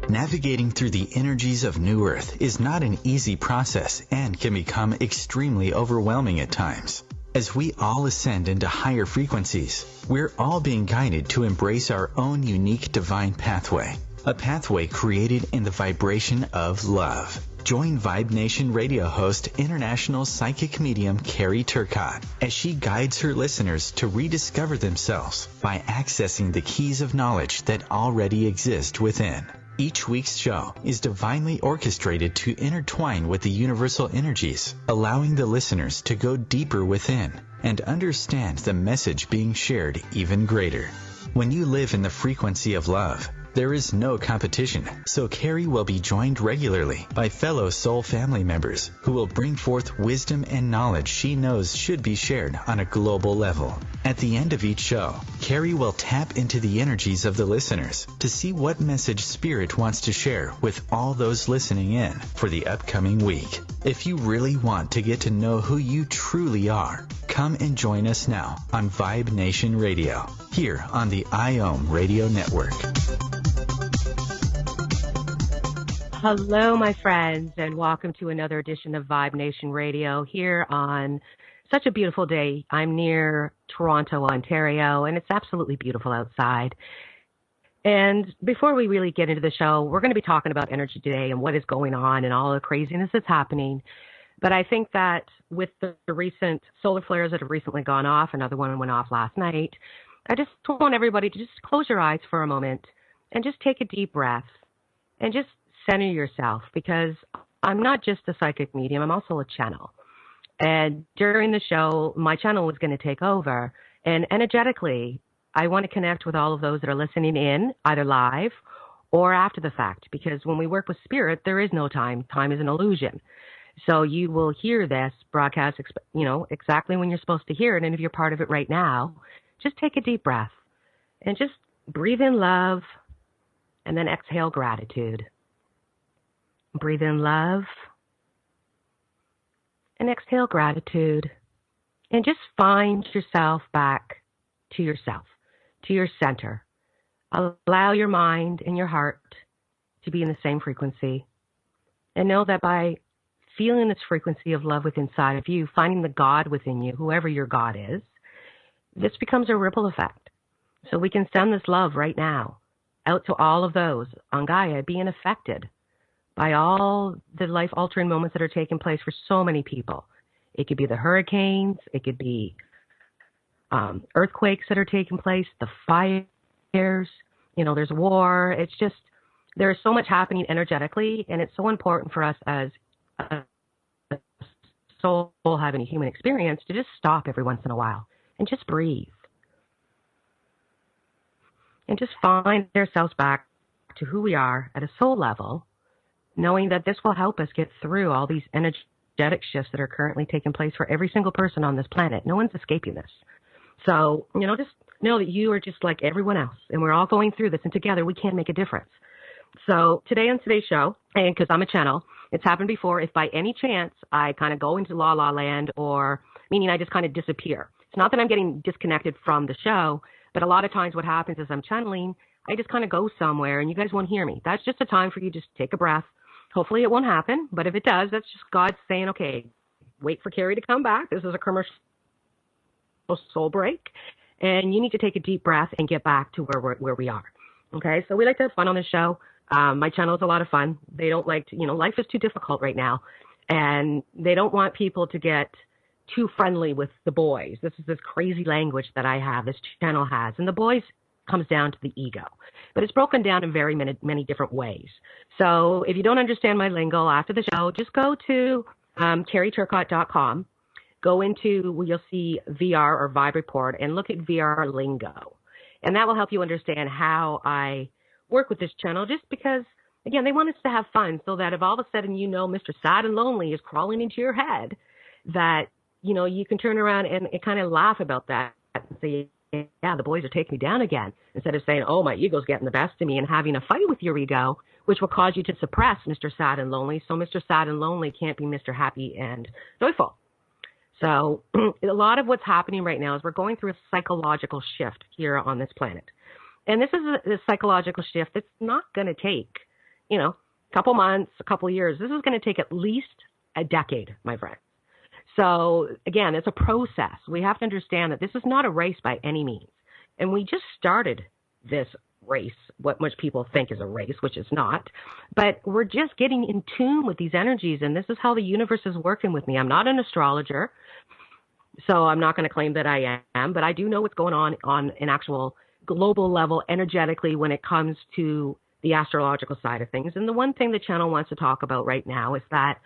Navigating through the energies of New Earth is not an easy process and can become extremely overwhelming at times. As we all ascend into higher frequencies, we're all being guided to embrace our own unique divine pathway, a pathway created in the vibration of love. Join Vibe Nation radio host, international psychic medium Carrie Turcotte, as she guides her listeners to rediscover themselves by accessing the keys of knowledge that already exist within. Each week's show is divinely orchestrated to intertwine with the universal energies, allowing the listeners to go deeper within and understand the message being shared even greater. When you live in the frequency of love, there is no competition, so Carrie will be joined regularly by fellow soul family members who will bring forth wisdom and knowledge she knows should be shared on a global level. At the end of each show, Carrie will tap into the energies of the listeners to see what message Spirit wants to share with all those listening in for the upcoming week. If you really want to get to know who you truly are, come and join us now on Vibe Nation Radio, here on the IOM Radio Network. Hello, my friends, and welcome to another edition of Vibe Nation Radio here on such a beautiful day. I'm near Toronto, Ontario, and it's absolutely beautiful outside. And before we really get into the show, we're going to be talking about energy today and what is going on and all the craziness that's happening. But I think that with the recent solar flares that have recently gone off, another one went off last night, I just want everybody to just close your eyes for a moment and just take a deep breath and just center yourself, because I'm not just a psychic medium, I'm also a channel. And during the show, my channel was going to take over. And energetically, I want to connect with all of those that are listening in, either live or after the fact, because when we work with spirit, there is no time. Time is an illusion. So you will hear this broadcast, exactly when you're supposed to hear it. And if you're part of it right now, just take a deep breath and just breathe in love and then exhale gratitude. Breathe in love and exhale gratitude, and just find yourself back to yourself, to your center. Allow your mind and your heart to be in the same frequency, and know that by feeling this frequency of love within inside of you, finding the God within you, whoever your God is, this becomes a ripple effect. So we can send this love right now out to all of those on Gaia being affected by all the life-altering moments that are taking place for so many people. It could be the hurricanes, it could be earthquakes that are taking place, the fires, there's war. It's just, there's so much happening energetically, and it's so important for us as a soul having a human experience to just stop every once in a while and just breathe. And just find ourselves back to who we are at a soul level, knowing that this will help us get through all these energetic shifts that are currently taking place for every single person on this planet. No one's escaping this. So, just know that you are just like everyone else, and we're all going through this, and together we can make a difference. So today on today's show, and because I'm a channel, it's happened before, if by any chance I kind of go into la la land, or meaning I just kind of disappear. It's not that I'm getting disconnected from the show, but a lot of times what happens is I'm channeling, I just kind of go somewhere and you guys won't hear me. That's just a time for you to just take a breath. Hopefully it won't happen, but if it does, that's just God saying, okay, wait for Carrie to come back. This is a commercial soul break, and you need to take a deep breath and get back to where we are. Okay, so we like to have fun on this show. My channel is a lot of fun. They don't like to, life is too difficult right now, and they don't want people to get too friendly with the boys. This is this crazy language that I have, this channel has, and the boys comes down to the ego. But it's broken down in very many different ways. So if you don't understand my lingo after the show, just go to carrieturcotte.com. Go into where you'll see VR or Vibe Report and look at VR lingo. And that will help you understand how I work with this channel, just because, again, they want us to have fun, so that if all of a sudden Mr. Sad and Lonely is crawling into your head, that, you can turn around and kind of laugh about that and say, yeah, the boys are taking me down again, instead of saying, oh, my ego's getting the best of me, and having a fight with your ego, which will cause you to suppress Mr. Sad and Lonely. So Mr. Sad and Lonely can't be Mr. Happy and Joyful. So a lot of what's happening right now is we're going through a psychological shift here on this planet. And this is a psychological shift that's not going to take, a couple months, a couple years. This is going to take at least a decade, my friend. So again, it's a process. We have to understand that this is not a race by any means. And we just started this race, what much people think is a race, which is not. But we're just getting in tune with these energies, and this is how the universe is working with me. I'm not an astrologer, so I'm not going to claim that I am, but I do know what's going on an actual global level energetically when it comes to the astrological side of things. And the one thing the channel wants to talk about right now is that,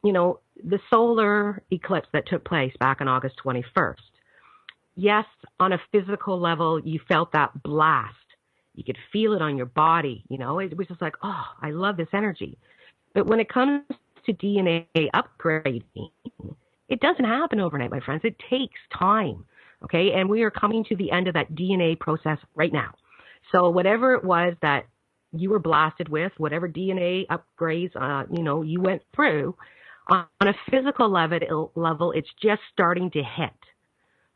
the solar eclipse that took place back on August 21st. Yes, on a physical level, you felt that blast. You could feel it on your body. It was just like, oh, I love this energy. But when it comes to DNA upgrading, it doesn't happen overnight, my friends. It takes time. Okay. And we are coming to the end of that DNA process right now. So whatever it was that you were blasted with, whatever DNA upgrades, you went through, on a physical level, it's just starting to hit.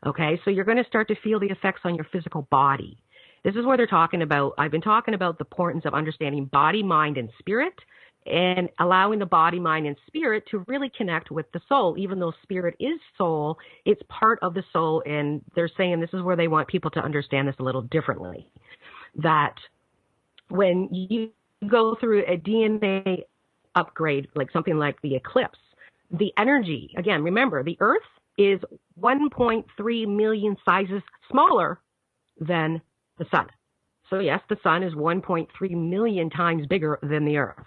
Okay, so you're going to start to feel the effects on your physical body. This is where they're talking about, I've been talking about the importance of understanding body, mind, and spirit, and allowing the body, mind, and spirit to really connect with the soul. Even though spirit is soul, it's part of the soul, and they're saying this is where they want people to understand this a little differently. That when you go through a DNA upgrade, like something like the eclipse, the energy, again, remember, the Earth is 1.3 million sizes smaller than the sun. So yes, the sun is 1.3 million times bigger than the Earth.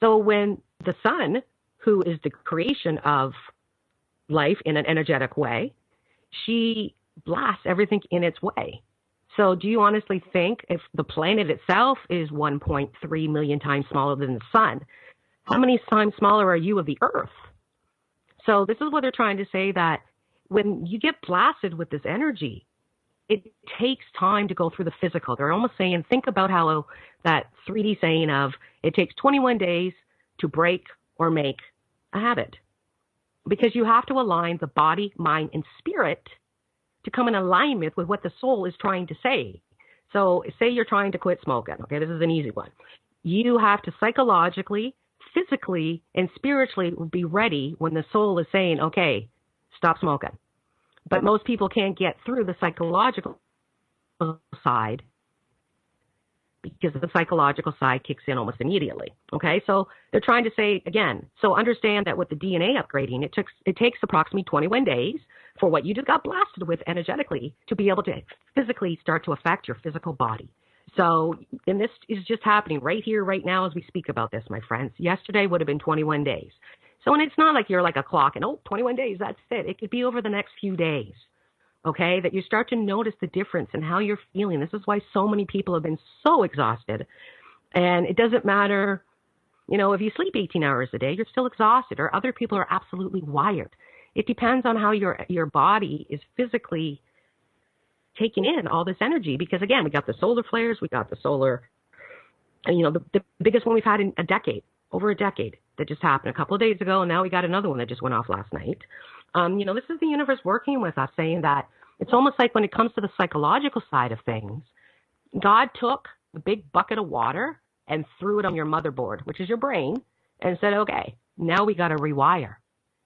So when the sun, who is the creation of life in an energetic way, she blasts everything in its way. So do you honestly think if the planet itself is 1.3 million times smaller than the sun, how many times smaller are you of the Earth? So this is what they're trying to say, that when you get blasted with this energy, it takes time to go through the physical. They're almost saying, think about how that 3D saying of it takes 21 days to break or make a habit. Because you have to align the body, mind, and spirit to come in alignment with what the soul is trying to say. So say you're trying to quit smoking. Okay, this is an easy one. You have to psychologically, physically, and spiritually be ready when the soul is saying, okay, stop smoking. But most people can't get through the psychological side because the psychological side kicks in almost immediately. Okay, so they're trying to say, again, so understand that with the DNA upgrading, it takes approximately 21 days for what you just got blasted with energetically to be able to physically start to affect your physical body. So, and this is just happening right here, right now as we speak about this, my friends. Yesterday would have been 21 days. So, and it's not like you're like a clock and, 21 days, that's it. It could be over the next few days, okay, that you start to notice the difference in how you're feeling. This is why so many people have been so exhausted. And it doesn't matter, if you sleep 18 hours a day, you're still exhausted, or other people are absolutely wired. It depends on how your body is physically taking in all this energy, because again, we got the solar flares, we got the solar, and the biggest one we've had in over a decade that just happened a couple of days ago, and now we got another one that just went off last night. This is the universe working with us, saying that it's almost like when it comes to the psychological side of things, God took a big bucket of water and threw it on your motherboard, which is your brain, and said, okay, now we got to rewire.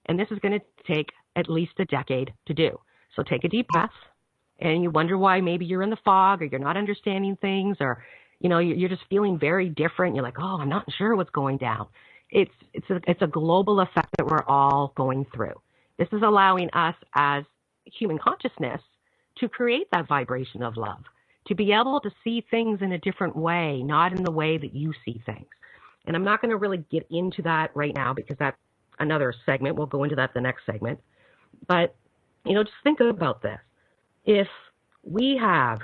And this is going to take at least a decade to do. So take a deep breath. And you wonder why maybe you're in the fog, or you're not understanding things, or, you're just feeling very different. You're like, oh, I'm not sure what's going down. It's a global effect that we're all going through. This is allowing us as human consciousness to create that vibration of love, to be able to see things in a different way, not in the way that you see things. And I'm not going to really get into that right now because that's another segment. We'll go into that the next segment. But, just think about this. If we have,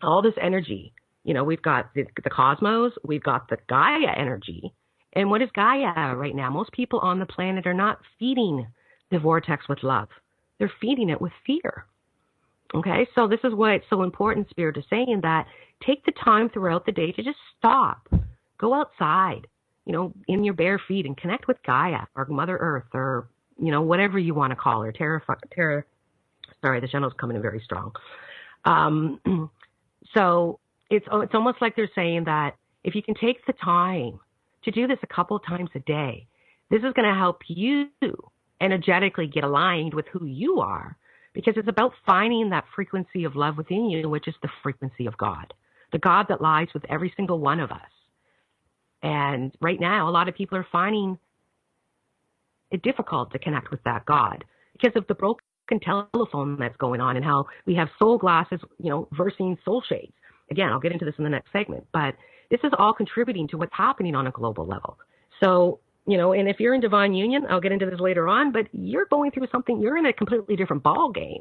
all this energy, we've got the cosmos, we've got the Gaia energy. And what is Gaia right now? Most people on the planet are not feeding the vortex with love. They're feeding it with fear. Okay, so this is why it's so important, Spirit is saying that take the time throughout the day to just stop. Go outside, in your bare feet and connect with Gaia or Mother Earth or, whatever you want to call her. Sorry, the channel's coming in very strong. So it's almost like they're saying that if you can take the time to do this a couple of times a day, this is going to help you energetically get aligned with who you are, because it's about finding that frequency of love within you, which is the frequency of God, the God that lies with every single one of us. And right now, a lot of people are finding it difficult to connect with that God because of the broken telephone that's going on and how we have soul glasses, versus soul shades. Again, I'll get into this in the next segment, but this is all contributing to what's happening on a global level. So, and if you're in divine union, I'll get into this later on, but you're going through something, you're in a completely different ball game.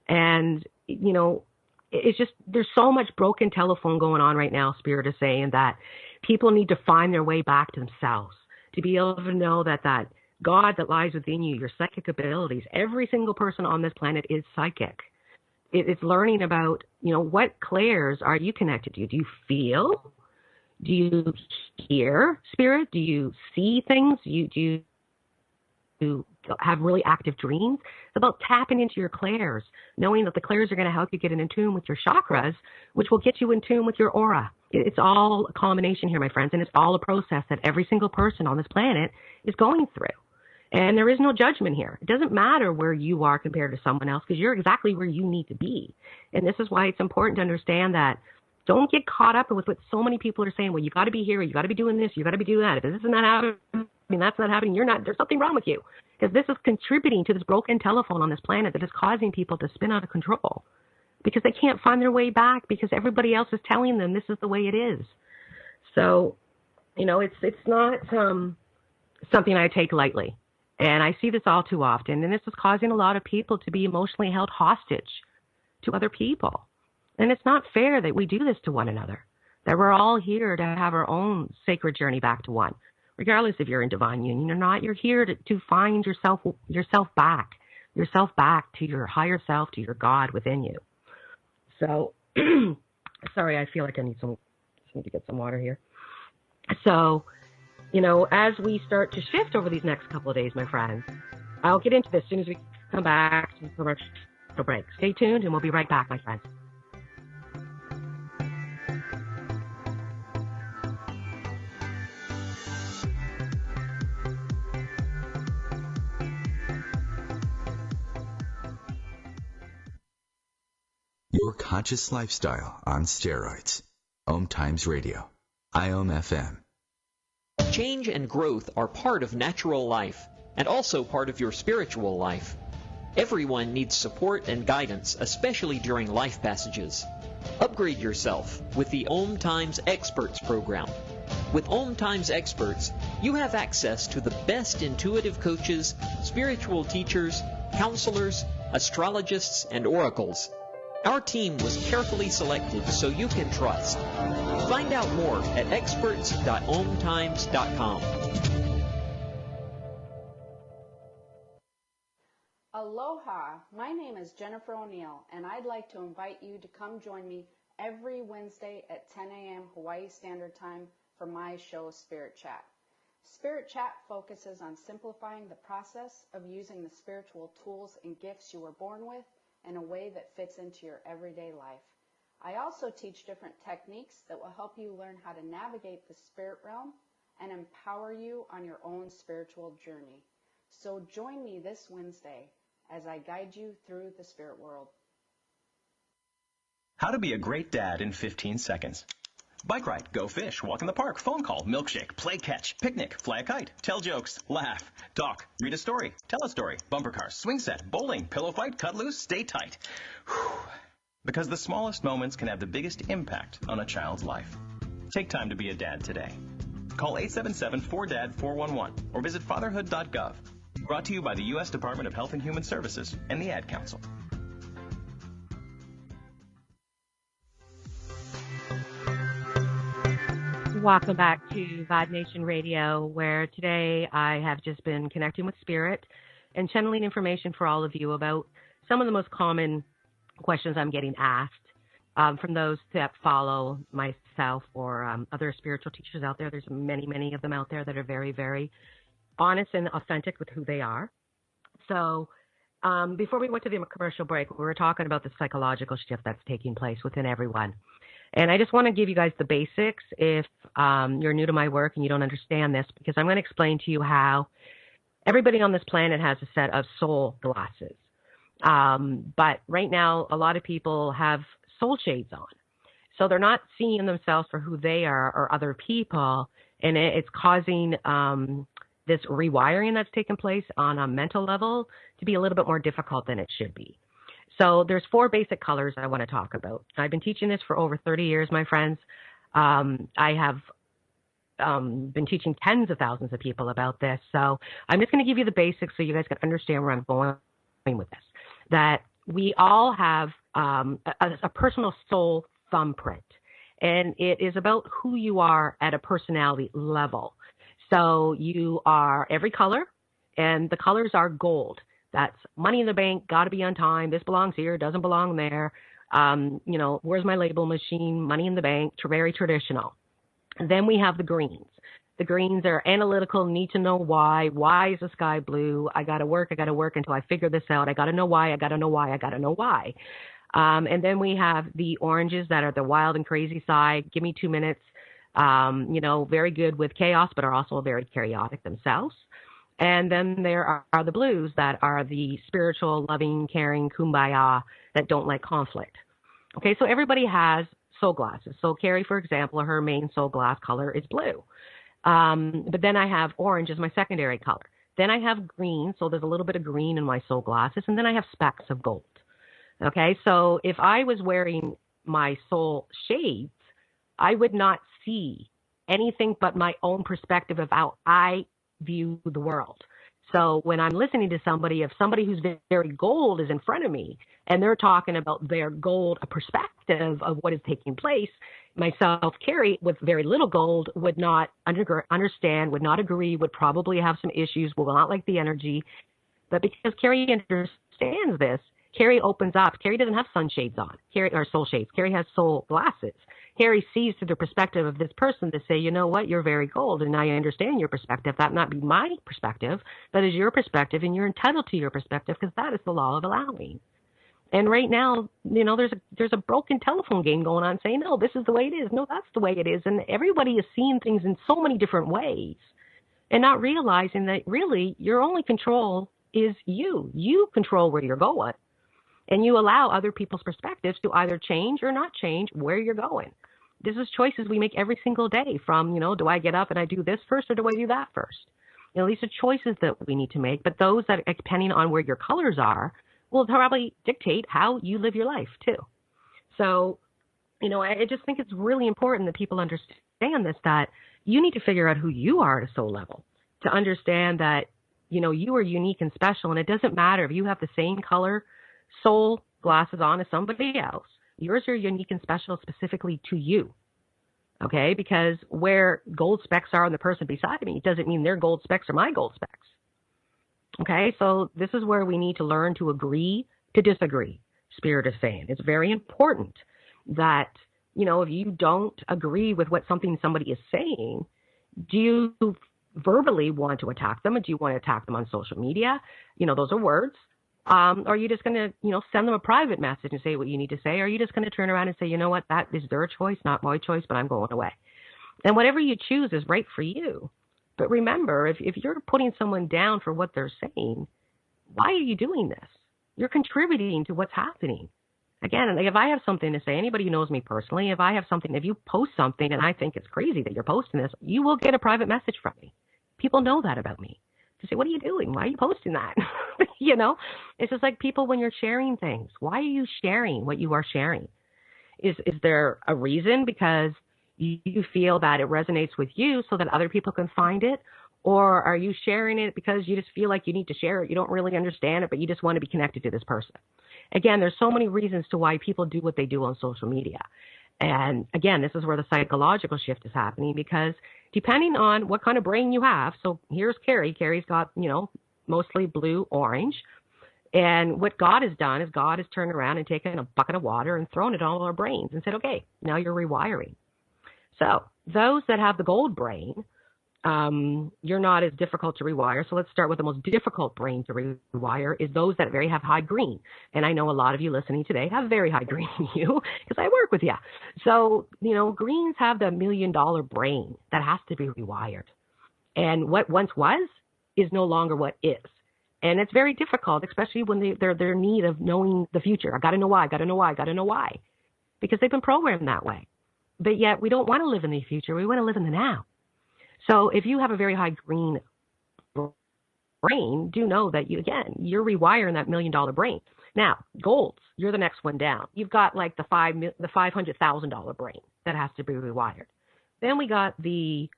And, it's just, there's so much broken telephone going on right now. Spirit is saying that people need to find their way back to themselves, to be able to know that God that lies within you, your psychic abilities. Every single person on this planet is psychic. It's learning about, what clairs are you connected to? Do you feel? Do you hear spirit? Do you see things? Do you have really active dreams? It's about tapping into your clairs, knowing that the clairs are going to help you get in tune with your chakras, which will get you in tune with your aura. It's all a culmination here, my friends, and it's all a process that every single person on this planet is going through. And there is no judgment here. It doesn't matter where you are compared to someone else, because you're exactly where you need to be. And this is why it's important to understand that don't get caught up with what so many people are saying. Well, you got to be here. You got to be doing this. You got to be doing that. If this is not happening, that's not happening. There's something wrong with you, because this is contributing to this broken telephone on this planet that is causing people to spin out of control because they can't find their way back because everybody else is telling them this is the way it is. So, it's not something I take lightly. And I see this all too often. And this is causing a lot of people to be emotionally held hostage to other people. And it's not fair that we do this to one another, that we're all here to have our own sacred journey back to one. Regardless if you're in divine union or not, you're here to find yourself back to your higher self, to your God within you. So, sorry, I feel like I need to get some water here. So, as we start to shift over these next couple of days, my friends, I'll get into this as soon as we come back to the commercial break. Stay tuned, and we'll be right back, my friends. Your conscious lifestyle on steroids. OMTimes Radio. IOM FM. Change and growth are part of natural life and also part of your spiritual life. Everyone needs support and guidance, especially during life passages. Upgrade yourself with the OMTimes Experts program. With OMTimes Experts, you have access to the best intuitive coaches, spiritual teachers, counselors, astrologists, and oracles. Our team was carefully selected so you can trust. Find out more at experts.omtimes.com. Aloha, my name is Jennifer O'Neill, and I'd like to invite you to come join me every Wednesday at 10 a.m. Hawaii Standard Time for my show, Spirit Chat. Spirit Chat focuses on simplifying the process of using the spiritual tools and gifts you were born with in a way that fits into your everyday life. I also teach different techniques that will help you learn how to navigate the spirit realm and empower you on your own spiritual journey. So join me this Wednesday as I guide you through the spirit world. How to be a great dad in 15 seconds. Bike ride, go fish, walk in the park, phone call, milkshake, play catch, picnic, fly a kite, tell jokes, laugh, talk, read a story, tell a story, bumper car, swing set, bowling, pillow fight, cut loose, stay tight. Whew. Because the smallest moments can have the biggest impact on a child's life. Take time to be a dad today. Call 877-4DAD-411 or visit fatherhood.gov. Brought to you by the U.S. Department of Health and Human Services and the Ad Council. Welcome back to Vibe Nation Radio, where today I have just been connecting with Spirit and channeling information for all of you about some of the most common questions I'm getting asked from those that follow myself or other spiritual teachers out there. There's many, many of them out there that are very, very honest and authentic with who they are. So before we went to the commercial break, we were talking about the psychological shift that's taking place within everyone. And I just want to give you guys the basics if you're new to my work and you don't understand this, because I'm going to explain to you how everybody on this planet has a set of soul glasses. But right now, a lot of people have soul shades on. So they're not seeing themselves for who they are or other people. And it's causing this rewiring that's taken place on a mental level to be a little bit more difficult than it should be. So there's 4 basic colors I want to talk about. I've been teaching this for over 30 years, my friends. I have been teaching tens of thousands of people about this. So I'm just going to give you the basics so you guys can understand where I'm going with this. That we all have a personal soul thumbprint, and it is about who you are at a personality level. So you are every color, and the colors are gold. That's money in the bank, got to be on time. This belongs here, doesn't belong there. Where's my label machine? Money in the bank, very traditional. And then we have the greens. The greens are analytical, need to know why. Why is the sky blue? I got to work until I figure this out. I got to know why. And then we have the oranges that are the wild and crazy side. Give me 2 minutes. Very good with chaos, but are also very chaotic themselves. And then there are the blues that are the spiritual, loving, caring, kumbaya that don't like conflict. Okay, so everybody has soul glasses. So Carrie, for example, her main soul glass color is blue. But then I have orange as my secondary color. Then I have green, so there's a little bit of green in my soul glasses. And then I have specks of gold. Okay, so if I was wearing my soul shades, I would not see anything but my own perspective of how I view the world. So when I'm listening to somebody, if somebody who's very gold is in front of me and they're talking about their gold, a perspective of what is taking place, myself, Carrie, with very little gold, would not understand, would not agree, would probably have some issues, will not like the energy. But because Carrie understands this, Carrie opens up. Carrie doesn't have sunshades on, or soul shades. Carrie has soul glasses. Carrie sees through the perspective of this person to say, you know what, you're very gold, and I understand your perspective. That not be my perspective, but is your perspective, and you're entitled to your perspective because that is the law of allowing. And right now, there's a broken telephone game going on saying, no, this is the way it is. No, that's the way it is. And everybody is seeing things in so many different ways and not realizing that really your only control is you. You control where you're going. And you allow other people's perspectives to either change or not change where you're going. This is choices we make every single day from, do I get up and I do this first or do I do that first? These are choices that we need to make, but those that, depending on where your colors are, will probably dictate how you live your life too. So, I just think it's really important that people understand this, that you need to figure out who you are at a soul level to understand that, you are unique and special, and it doesn't matter if you have the same color soul glasses on as somebody else. Yours are unique and special specifically to you. Okay? Because where gold specks are on the person beside me doesn't mean their gold specks are my gold specks. Okay? So this is where we need to learn to agree to disagree, Spirit is saying. It's very important that, if you don't agree with what somebody is saying, do you verbally want to attack them, or do you want to attack them on social media? Those are words. Or are you just going to, send them a private message and say what you need to say? Or are you just going to turn around and say, you know what, that is their choice, not my choice, but I'm going away. And whatever you choose is right for you. But remember, if you're putting someone down for what they're saying, why are you doing this? You're contributing to what's happening. Again, if I have something to say, anybody who knows me personally, if you post something and I think it's crazy that you're posting this, you will get a private message from me. People know that about me. To say, what are you doing? Why are you posting that? It's just like people when you're sharing things. Why are you sharing what you are sharing? Is there a reason because you feel that it resonates with you so that other people can find it? Or are you sharing it because you just feel like you need to share it? You don't really understand it, but you just want to be connected to this person. Again, there's so many reasons to why people do what they do on social media. And again, this is where the psychological shift is happening, because depending on what kind of brain you have, so here's Carrie. Carrie's got, mostly blue, orange. And what God has done is God has turned around and taken a bucket of water and thrown it on all our brains and said, okay, now you're rewiring. So those that have the gold brain you're not as difficult to rewire. So let's start with the most difficult brain to rewire is those that have high green. And I know a lot of you listening today have very high green in you because I work with you. So, greens have the $1 million brain that has to be rewired. And what once was is no longer what is. And it's very difficult, especially when they're in need of knowing the future. I got to know why, because they've been programmed that way. But yet we don't want to live in the future. We want to live in the now. So if you have a very high green brain, do know that you're rewiring that $1 million brain. Now, golds, you're the next one down. You've got like the $500,000 brain that has to be rewired. Then we got the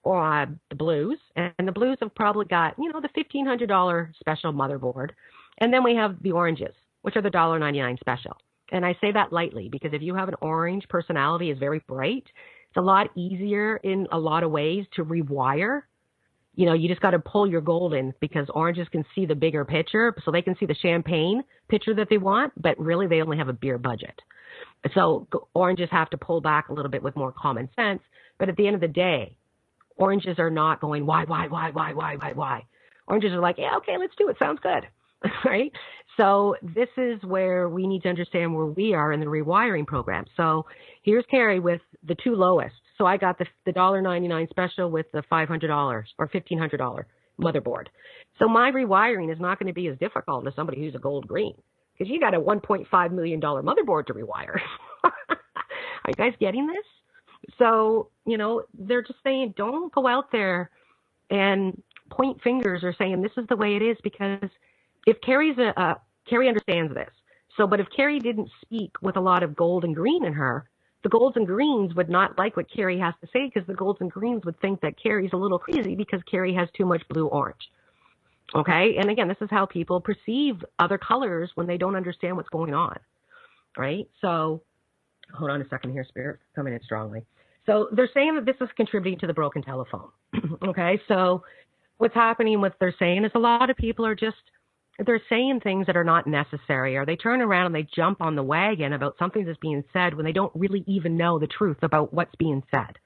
blues, and the blues have probably got, the $1,500 special motherboard. And then we have the oranges, which are the $1.99 special. And I say that lightly because if you have an orange personality is very bright, it's a lot easier in a lot of ways to rewire. You just got to pull your gold in because oranges can see the bigger picture, so they can see the champagne picture that they want, but really they only have a beer budget. So oranges have to pull back a little bit with more common sense. But at the end of the day, oranges are not going, why? Oranges are like, yeah, okay, let's do it. Sounds good. Right? So this is where we need to understand where we are in the rewiring program. So here's Carrie with the two lowest. So I got the $1.99 special with the $500 or $1,500 motherboard. So my rewiring is not going to be as difficult as somebody who's a gold green because you got a $1.5 million motherboard to rewire. Are you guys getting this? So, they're just saying, don't go out there and point fingers or saying this is the way it is, because if Carrie understands this. So, but if Carrie didn't speak with a lot of gold and green in her, the golds and greens would not like what Carrie has to say because the golds and greens would think that Carrie's a little crazy because Carrie has too much blue orange. Okay. And again, this is how people perceive other colors when they don't understand what's going on. Right. So hold on a second here, Spirit, coming in strongly. So they're saying that this is contributing to the broken telephone. Okay. So what's happening, what they're saying is a lot of people are they're saying things that are not necessary, or they turn around and they jump on the wagon about something that's being said when they don't really even know the truth about what's being said.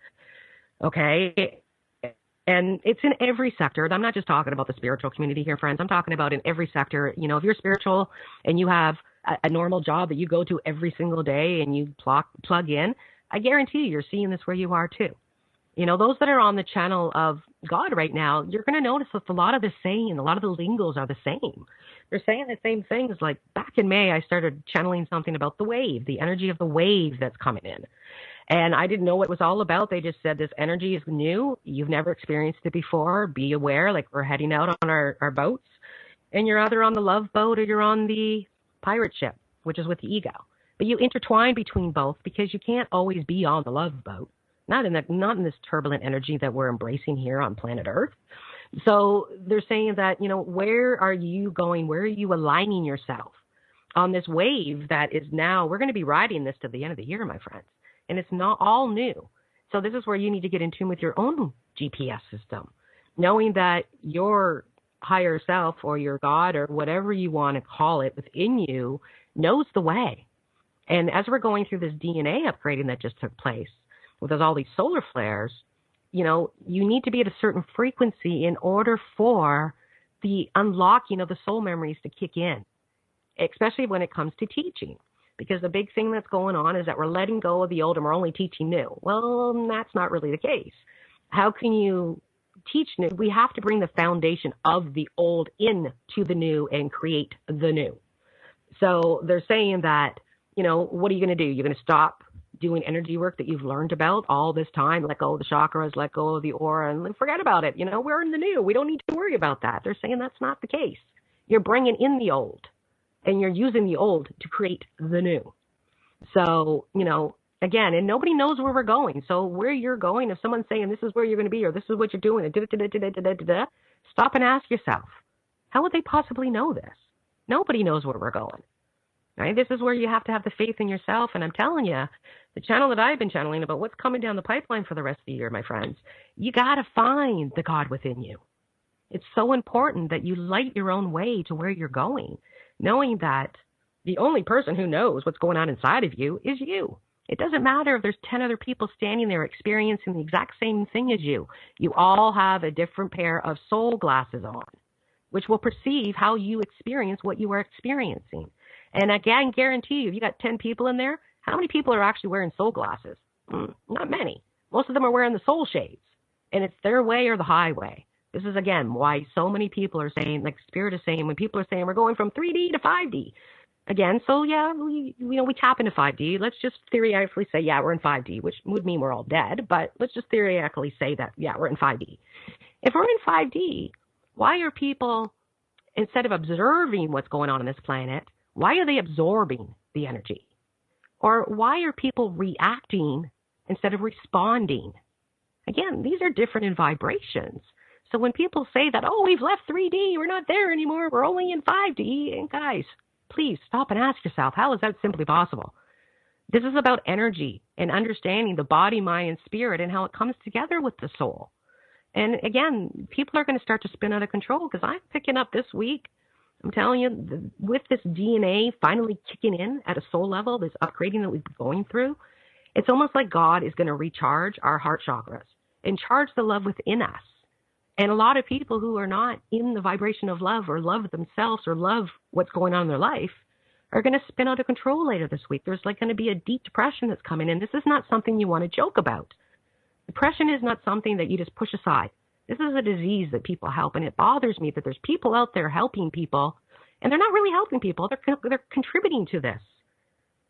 Okay. And it's in every sector. I'm not just talking about the spiritual community here, friends. I'm talking about in every sector. If you're spiritual and you have a normal job that you go to every single day and you plug in, I guarantee you're seeing this where you are too. Those that are on the channel of God right now, you're going to notice that a lot of the lingos are the same. They're saying the same things. Like back in May, I started channeling something about the wave, the energy of the wave that's coming in. And I didn't know what it was all about. They just said this energy is new. You've never experienced it before. Be aware, like we're heading out on our boats. And you're either on the love boat or you're on the pirate ship, which is with the ego. But you intertwine between both because you can't always be on the love boat. Not in this turbulent energy that we're embracing here on planet Earth. So they're saying that, where are you going? Where are you aligning yourself on this wave that is now, we're going to be riding this to the end of the year, my friends. And it's not all new. So this is where you need to get in tune with your own GPS system, knowing that your higher self or your God or whatever you want to call it within you knows the way. And as we're going through this DNA upgrading that just took place, with all these solar flares, you need to be at a certain frequency in order for the unlocking of the soul memories to kick in, especially when it comes to teaching. Because the big thing that's going on is that we're letting go of the old and we're only teaching new. Well, that's not really the case. How can you teach new? We have to bring the foundation of the old into the new and create the new. So they're saying that, what are you going to do? You're going to stop doing energy work that you've learned about all this time, let go of the chakras, let go of the aura, and forget about it. We're in the new. We don't need to worry about that. They're saying that's not the case. You're bringing in the old, and you're using the old to create the new. So, again, and nobody knows where we're going. So where you're going, if someone's saying this is where you're going to be or this is what you're doing, stop and ask yourself, how would they possibly know this? Nobody knows where we're going. Right? This is where you have to have the faith in yourself. And I'm telling you, the channel that I've been channeling about what's coming down the pipeline for the rest of the year, my friends, you got to find the God within you. It's so important that you light your own way to where you're going, knowing that the only person who knows what's going on inside of you is you. It doesn't matter if there's 10 other people standing there experiencing the exact same thing as you. You all have a different pair of soul glasses on, which will perceive how you experience what you are experiencing. And again, guarantee you, if you got 10 people in there, how many people are actually wearing soul glasses? Not many. Most of them are wearing the soul shades, and it's their way or the highway. This is, again, why so many people are saying, like Spirit is saying, when people are saying we're going from 3D to 5D. Again, so yeah, we tap into 5D. Let's just theoretically say, yeah, we're in 5D, which would mean we're all dead, but let's just theoretically say that, yeah, we're in 5D. If we're in 5D, why are people, instead of observing what's going on this planet, why are they absorbing the energy? Or why are people reacting instead of responding? Again, these are different in vibrations. So when people say that, oh, we've left 3D, we're not there anymore, we're only in 5D, and guys, please stop and ask yourself, how is that simply possible? This is about energy and understanding the body, mind, and spirit and how it comes together with the soul. And again, people are going to start to spin out of control because I'm picking up this week, I'm telling you, with this DNA finally kicking in at a soul level, this upgrading that we've been going through, it's almost like God is going to recharge our heart chakras and charge the love within us. And a lot of people who are not in the vibration of love or love themselves or love what's going on in their life are going to spin out of control later this week. There's like going to be a deep depression that's coming in. This is not something you want to joke about. Depression is not something that you just push aside. This is a disease that people help, and it bothers me that there's people out there helping people, and they're not really helping people. They're contributing to this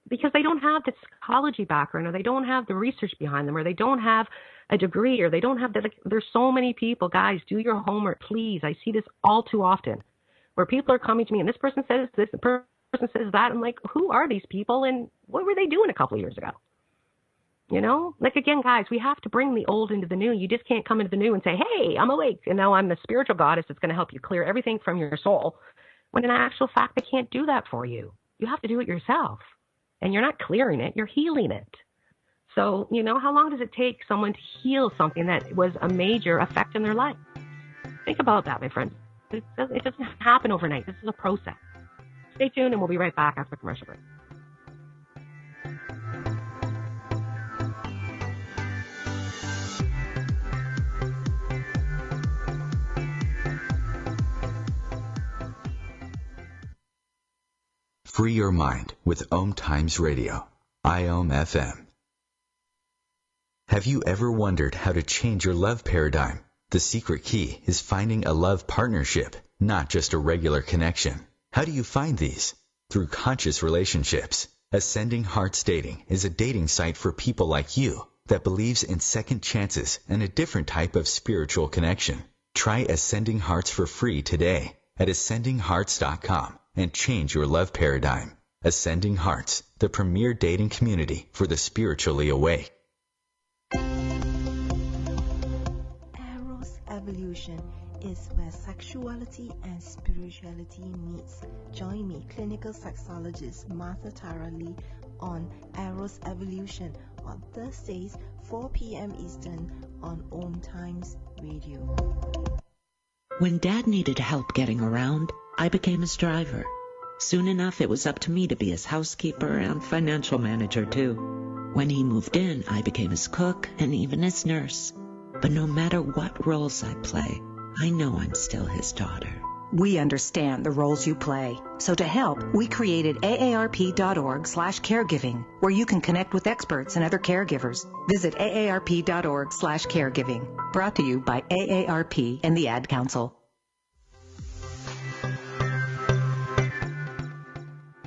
because they don't have the psychology background, or they don't have the research behind them, or they don't have a degree, or they don't have the, like, there's so many people, guys, do your homework, please. I see this all too often where people are coming to me and this person says this, the person says that. I'm like, who are these people and what were they doing a couple of years ago? You know, like, again, guys, we have to bring the old into the new. You just can't come into the new and say, hey, I'm awake, and now I'm the spiritual goddess that's going to help you clear everything from your soul. When in actual fact, I can't do that for you. You have to do it yourself. And you're not clearing it, you're healing it. So, you know, how long does it take someone to heal something that was a major effect in their life? Think about that, my friend. It doesn't happen overnight. This is a process. Stay tuned, and we'll be right back after the commercial break. Free your mind with OMTimes Radio, IOM FM. Have you ever wondered how to change your love paradigm? The secret key is finding a love partnership, not just a regular connection. How do you find these? Through conscious relationships. Ascending Hearts Dating is a dating site for people like you that believes in second chances and a different type of spiritual connection. Try Ascending Hearts for free today at ascendinghearts.com and change your love paradigm. Ascending Hearts, the premier dating community for the spiritually awake. Eros Evolution is where sexuality and spirituality meets. Join me, clinical sexologist Martha Tara Lee, on Eros Evolution on Thursdays, 4 p.m. Eastern on OMTimes Radio. When Dad needed help getting around, I became his driver. Soon enough, it was up to me to be his housekeeper and financial manager, too. When he moved in, I became his cook and even his nurse. But no matter what roles I play, I know I'm still his daughter. We understand the roles you play. So to help, we created aarp.org/caregiving, where you can connect with experts and other caregivers. Visit aarp.org/caregiving. Brought to you by AARP and the Ad Council.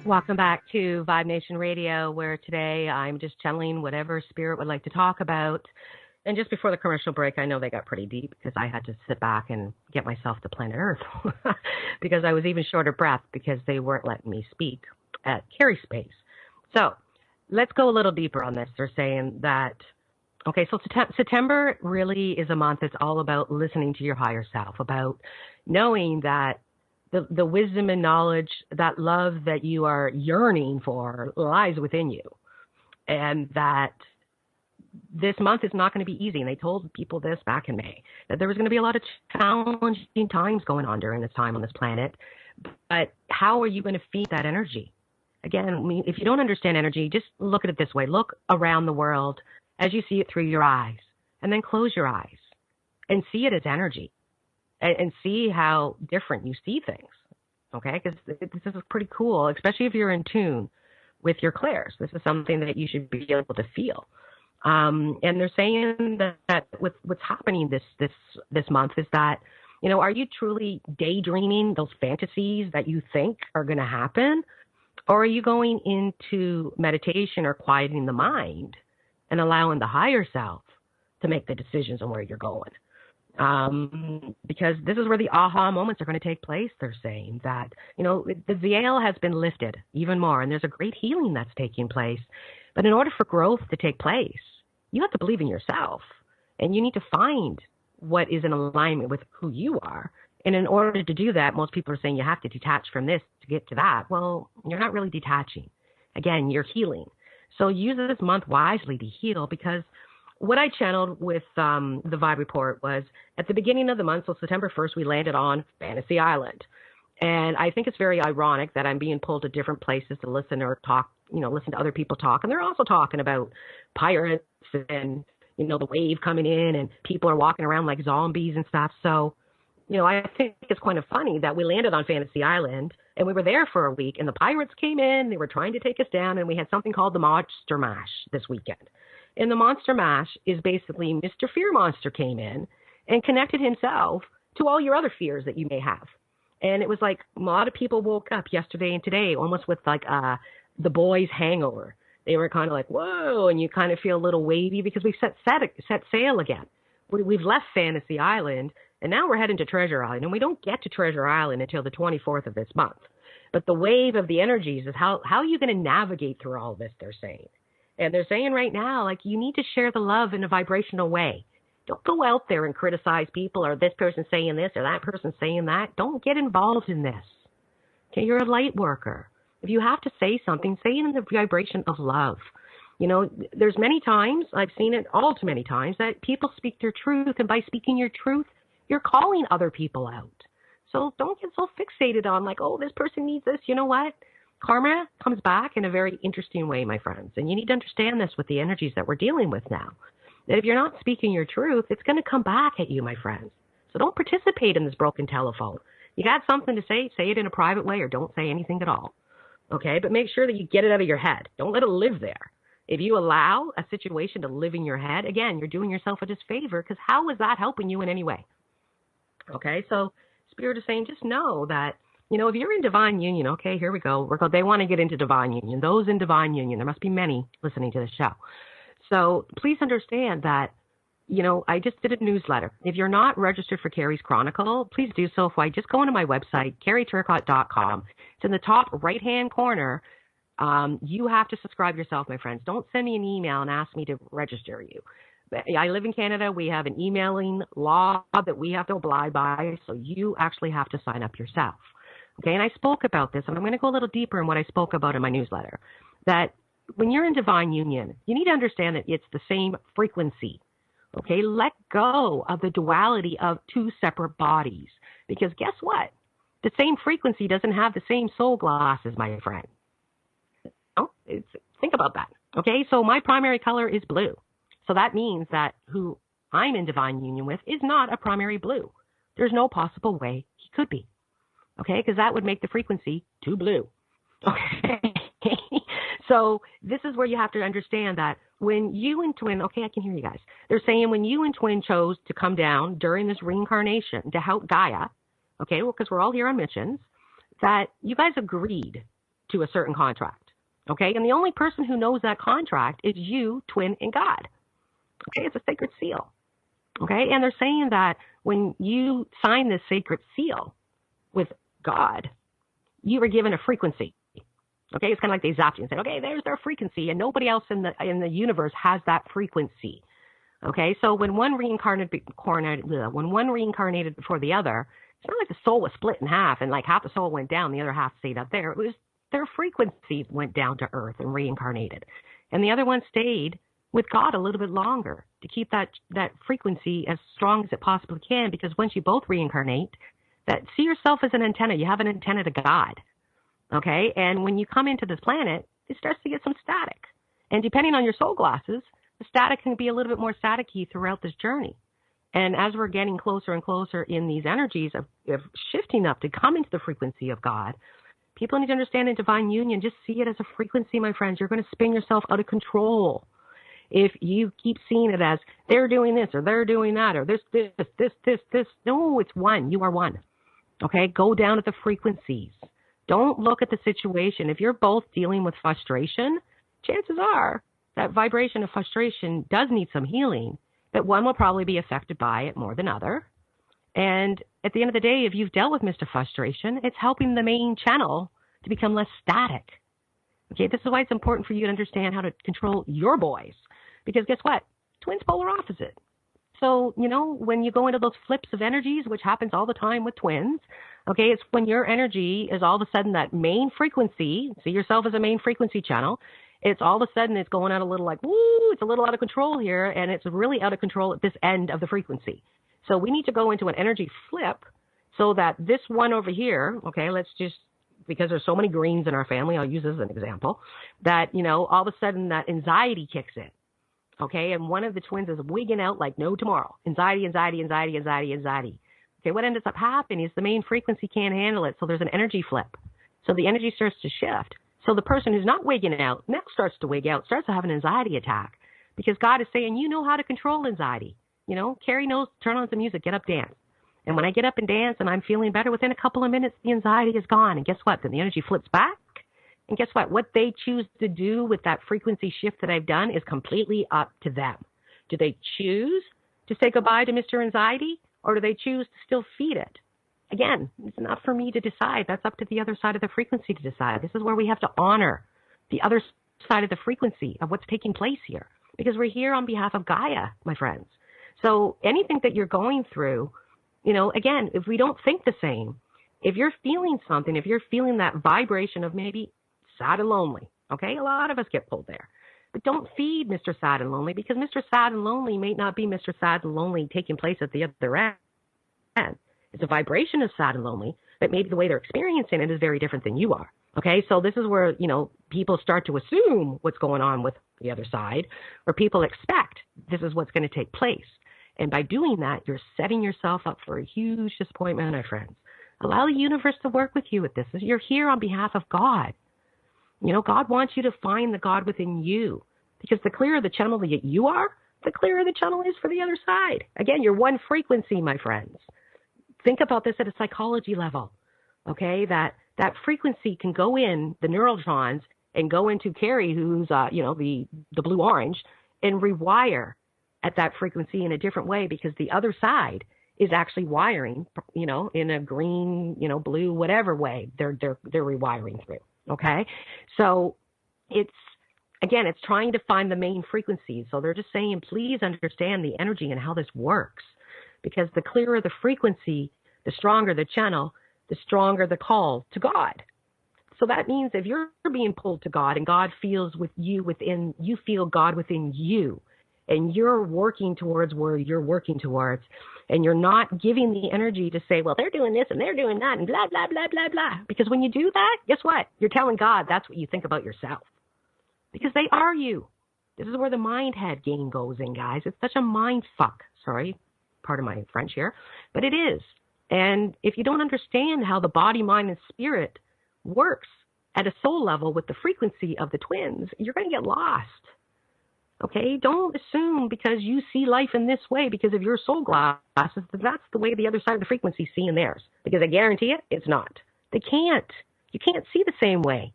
Welcome back to Vibe Nation Radio, where today I'm just channeling whatever spirit would like to talk about. And just before the commercial break, I know they got pretty deep because I had to sit back and get myself to planet Earth because I was even short of breath because they weren't letting me speak at Carrie space. So let's go a little deeper on this. They're saying that, okay, so September really is a month that's all about listening to your higher self, about knowing that the wisdom and knowledge, that love that you are yearning for lies within you, and that this month is not going to be easy. And they told people this back in May, that there was going to be a lot of challenging times going on during this time on this planet. But how are you going to feed that energy? Again, if you don't understand energy, just look at it this way. Look around the world as you see it through your eyes, and then close your eyes and see it as energy, and see how different you see things. Okay, because this is pretty cool, especially if you're in tune with your clairs. This is something that you should be able to feel. And they're saying that with what's happening this month is that, are you truly daydreaming those fantasies that you think are going to happen? Or are you going into meditation or quieting the mind and allowing the higher self to make the decisions on where you're going? Because this is where the aha moments are going to take place. They're saying that, the veil has been lifted even more, and there's a great healing that's taking place. But in order for growth to take place, you have to believe in yourself, and you need to find what is in alignment with who you are. And in order to do that, most people are saying you have to detach from this to get to that. Well, you're not really detaching. Again, you're healing. So use this month wisely to heal, because what I channeled with the Vibe Report was at the beginning of the month, so September 1st, we landed on Fantasy Island. And I think it's very ironic that I'm being pulled to different places to listen or talk, listen to other people talk. And they're also talking about pirates and, the wave coming in, and people are walking around like zombies and stuff. So, I think it's kind of funny that we landed on Fantasy Island and we were there for a week, and the pirates came in, they were trying to take us down, and we had something called the Monster Mash this weekend. And the Monster Mash is basically Mr. Fear Monster came in and connected himself to all your other fears that you may have. And it was like a lot of people woke up yesterday and today almost with like the boys' hangover. They were kind of like, whoa, and you kind of feel a little wavy because we've set sail again. We've left Fantasy Island, and now we're heading to Treasure Island. And we don't get to Treasure Island until the 24th of this month. But the wave of the energies is how are you going to navigate through all this, they're saying. And they're saying right now, like, you need to share the love in a vibrational way. Don't go out there and criticize people, or this person saying this or that person saying that. Don't get involved in this. Okay, you're a light worker. If you have to say something, say it in the vibration of love. There's many times, I've seen it all too many times, that people speak their truth, and by speaking your truth, you're calling other people out. So don't get so fixated on like, oh, this person needs this. You know what? Karma comes back in a very interesting way, my friends. And you need to understand this with the energies that we're dealing with now. That if you're not speaking your truth, it's going to come back at you, my friends. So don't participate in this broken telephone. You got something to say it in a private way, or don't say anything at all. Okay? But make sure that you get it out of your head. Don't let it live there. If you allow a situation to live in your head, again, you're doing yourself a disfavor, because how is that helping you in any way? Okay? So Spirit is saying, just know that, if you're in divine union, okay, here we go. They want to get into divine union. Those in divine union, there must be many listening to the show. So please understand that, I just did a newsletter. If you're not registered for Carrie's Chronicle, please do so by just going to my website, carrieturcott.com. It's in the top right-hand corner. You have to subscribe yourself, my friends. Don't send me an email and ask me to register you. I live in Canada. We have an emailing law that we have to abide by, so you actually have to sign up yourself. Okay, and I spoke about this, and I'm going to go a little deeper in what I spoke about in my newsletter, that when you're in divine union, you need to understand that it's the same frequency. Okay, let go of the duality of two separate bodies, because guess what? The same frequency doesn't have the same soul glasses, my friend. Think about that. Okay, so my primary color is blue. So that means that who I'm in divine union with is not a primary blue. There's no possible way he could be. Okay, because that would make the frequency too blue. Okay. So this is where you have to understand that when you and Twin, okay, I can hear you guys. They're saying when you and Twin chose to come down during this reincarnation to help Gaia, okay, well, because we're all here on missions, that you guys agreed to a certain contract. Okay, and the only person who knows that contract is you, Twin, and God. Okay, it's a sacred seal. Okay, and they're saying that when you sign this sacred seal with God, you were given a frequency. Okay, it's kind of like they zapped you and said, okay, there's their frequency, and nobody else in the universe has that frequency. Okay, so when one reincarnated before the other, it's not like the soul was split in half and like half the soul went down, the other half stayed up there. It was their frequency went down to earth and reincarnated, and the other one stayed with God a little bit longer to keep that frequency as strong as it possibly can, because once you both reincarnate, see yourself as an antenna. You have an antenna to God. Okay? And when you come into this planet, it starts to get some static. And depending on your soul glasses, the static can be a little bit more staticky throughout this journey. And as we're getting closer and closer in these energies of shifting up to come into the frequency of God, people need to understand in divine union, just see it as a frequency, my friends. You're going to spin yourself out of control if you keep seeing it as they're doing this or they're doing that or this. No, it's one. You are one. Okay? Go down at the frequencies. Don't look at the situation. If you're both dealing with frustration, chances are that vibration of frustration does need some healing, but one will probably be affected by it more than other. And at the end of the day, if you've dealt with Mr. Frustration, it's helping the main channel to become less static. Okay, this is why it's important for you to understand how to control your boys. Because guess what? Twins polar opposite. So, when you go into those flips of energies, which happens all the time with twins, okay, it's when your energy is all of a sudden that main frequency, see yourself as a main frequency channel, it's all of a sudden it's going out a little like, woo, it's a little out of control here, and it's really out of control at this end of the frequency. So we need to go into an energy flip so that this one over here, okay, because there's so many greens in our family, I'll use this as an example, that, all of a sudden that anxiety kicks in. Okay, and one of the twins is wigging out like no tomorrow. Anxiety. Okay, what ends up happening is the main frequency can't handle it, so there's an energy flip. So the energy starts to shift. So the person who's not wigging out now starts to wig out, starts to have an anxiety attack, because God is saying, you know how to control anxiety. Carrie knows, turn on some music, get up, dance. And when I get up and dance and I'm feeling better, within a couple of minutes, the anxiety is gone. And guess what? Then the energy flips back. And guess what? What they choose to do with that frequency shift that I've done is completely up to them. Do they choose to say goodbye to Mr. Anxiety, or do they choose to still feed it? Again, it's not for me to decide. That's up to the other side of the frequency to decide. This is where we have to honor the other side of the frequency of what's taking place here, because we're here on behalf of Gaia, my friends. So anything that you're going through, again, if we don't think the same, if you're feeling something, if you're feeling that vibration of maybe sad and lonely, okay? A lot of us get pulled there. But don't feed Mr. Sad and Lonely, because Mr. Sad and Lonely may not be Mr. Sad and Lonely taking place at the other end. It's a vibration of sad and lonely, but maybe the way they're experiencing it is very different than you are. Okay, so this is where, people start to assume what's going on with the other side, or people expect this is what's going to take place. And by doing that, you're setting yourself up for a huge disappointment, my friends. Allow the universe to work with you with this. You're here on behalf of God. God wants you to find the God within you, because the clearer the channel that you are, the clearer the channel is for the other side. Again, you're one frequency, my friends. Think about this at a psychology level, okay? That frequency can go in the neurotrons and go into Carrie, who's, the blue-orange, and rewire at that frequency in a different way, because the other side is actually wiring, in a green, blue, whatever way they're rewiring through. Okay. So it's trying to find the main frequencies. So they're just saying, please understand the energy and how this works, because the clearer the frequency, the stronger the channel, the stronger the call to God. So that means if you're being pulled to God and God feels with you within, you feel God within you, and you're working towards where you're working towards, and you're not giving the energy to say, well, they're doing this and they're doing that and blah, blah, blah, blah, blah. Because when you do that, guess what? You're telling God that's what you think about yourself, because they are you. This is where the mind head game goes in, guys. It's such a mind fuck. Sorry, pardon my French here, but it is. And if you don't understand how the body, mind, and spirit works at a soul level with the frequency of the twins, you're going to get lost. Okay, don't assume because you see life in this way, because of your soul glasses, that's the way the other side of the frequency is seeing theirs. Because I guarantee it, it's not. They can't. You can't see the same way.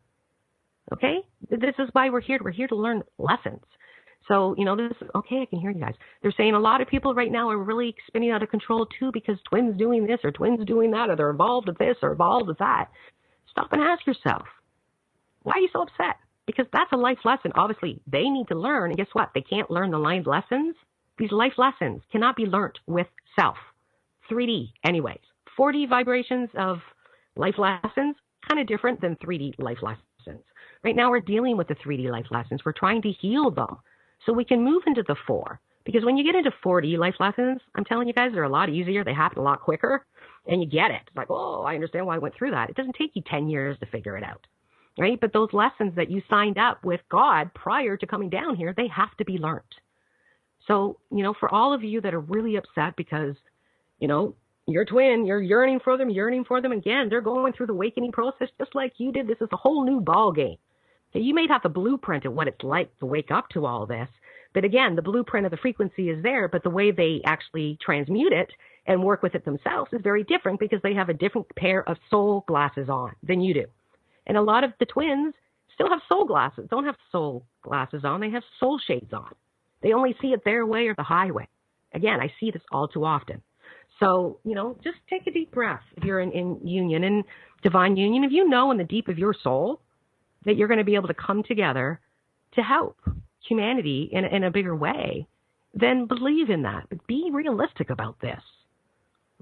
Okay? This is why we're here. We're here to learn lessons. So, okay, I can hear you guys. They're saying a lot of people right now are really spinning out of control too, because twins doing this or twins doing that, or they're involved with this or involved with that. Stop and ask yourself, why are you so upset? Because that's a life lesson. Obviously, they need to learn. And guess what? They can't learn the life lessons. These life lessons cannot be learned with self. 3D anyways. 4D vibrations of life lessons, kind of different than 3D life lessons. Right now, we're dealing with the 3D life lessons. We're trying to heal them so we can move into the 4. Because when you get into 4D life lessons, I'm telling you guys, they're a lot easier. They happen a lot quicker. And you get it. It's like, oh, I understand why I went through that. It doesn't take you 10 years to figure it out, right? But those lessons that you signed up with God prior to coming down here, they have to be learned. So, for all of you that are really upset because, your twin, you're yearning for them. Again, they're going through the awakening process just like you did. This is a whole new ball game. So you may have the blueprint of what it's like to wake up to all this. But again, the blueprint of the frequency is there, but the way they actually transmute it and work with it themselves is very different because they have a different pair of soul glasses on than you do. And a lot of the twins still have soul glasses, don't have soul glasses on. They have soul shades on. They only see it their way or the highway. Again, I see this all too often. So, just take a deep breath if you're in union, in divine union. If you know in the deep of your soul that you're going to be able to come together to help humanity in a bigger way, then believe in that. But be realistic about this.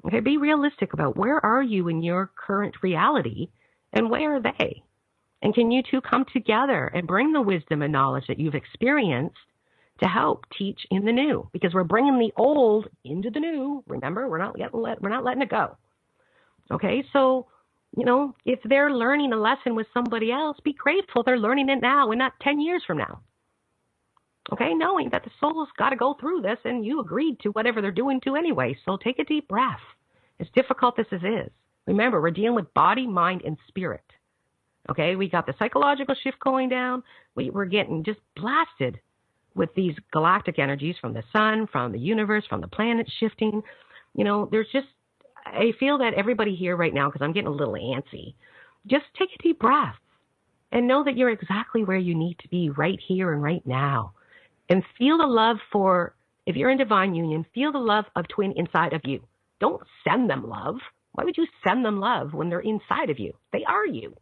Okay, be realistic about where are you in your current reality and where are they? And can you two come together and bring the wisdom and knowledge that you've experienced to help teach in the new? Because we're bringing the old into the new. Remember, we're not letting it go. Okay, so, if they're learning a lesson with somebody else, be grateful they're learning it now and not 10 years from now. Okay, knowing that the soul's got to go through this and you agreed to whatever they're doing to anyway. So take a deep breath. As difficult as this is, remember, we're dealing with body, mind, and spirit. Okay, we got the psychological shift going down. We're getting just blasted with these galactic energies from the sun, from the universe, from the planets shifting. There's just, I feel that everybody here right now, because I'm getting a little antsy, just take a deep breath and know that you're exactly where you need to be right here and right now. And feel the love for, if you're in divine union, feel the love of twin inside of you. Don't send them love. Why would you send them love when they're inside of you? They are you.